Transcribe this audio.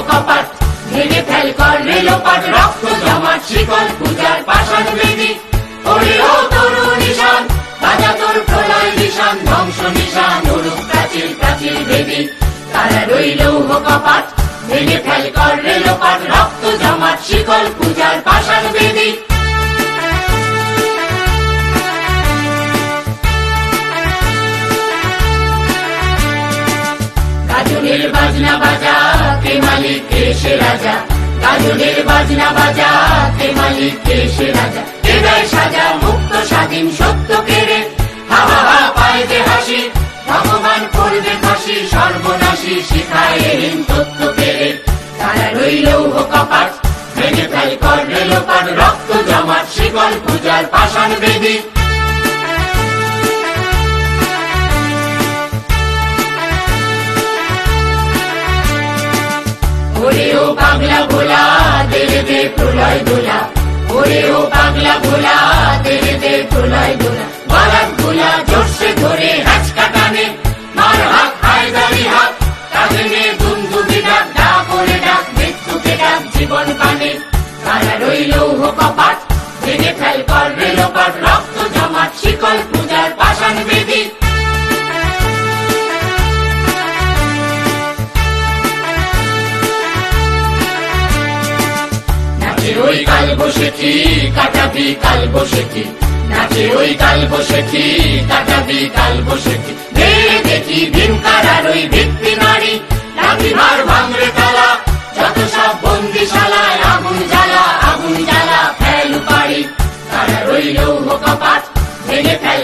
কপাট, ভেঙে ফেল কর রেলোপাট, রক্ত জমাট শিকল পূজার পাষাণ বেদী। ওরে ও তরু নিশান, বাজা তোর প্রলয় নিশান, ধ্বংস নিশান উড়ুক প্রাচীর প্রাচীর বেদী। তারা রইল কপাট, ভেঙে ফেল কর রেলোপাট, রক্ত জমাট শিকল পূজার পাষাণ বেদী। গাজনের বাজনা বাজা, কে মালিক কে সে রাজা। গাজনের বাজনা বাজা, কে মালিক কে সে রাজা। কে দেয় সাজা মুক্ত স্বাধীন সত্য কেড়ে, হা হা হা পায় যে হাসি, ভগবান করবে ফাঁসি সর্বনাশী শিখায় হীন তত্ত্ব কেড়ে। তারা রইল কপাট, ভেঙে ফেল কর রেলোপাট, রক্ত জমাট শিকল পূজার পাষাণ বেদী। ওরে ও পাগলা ভোলা, দেরে দে প্রলয় দোলা। ওরে ও পাগলা ভোলা, দেরে দে প্রলয় দোলা। বারাত গোলা জোরসে ধরে হ্যাচকা টানে, মার হাত হায়দারি হাত, কাঁধে নে দুন্দুবি ডাক, ডাক ওরে ডাক মৃত্যুকে ডাক জীবন পানে। তারা রইল কপাট, ভেঙে ফেল কর রেলোপাট, রক্ত জমাট শিকল পূজার পাষাণ বেদী। নাচে ওই কাল বসেছি কাটাবি কাল বসেছি, নাচে ওই কাল বসেছি কাটাবি কাল বসেছি। দেখি ভীমকারার ওই ভিত্তি নারী, লাঠি ভার ভাঙরে তালা, যত সব বন্দিশালায় আগুন জ্বালা আগুন জ্বালা ফেল পারি। তারা রইল কপাট, ভেঙে ফেল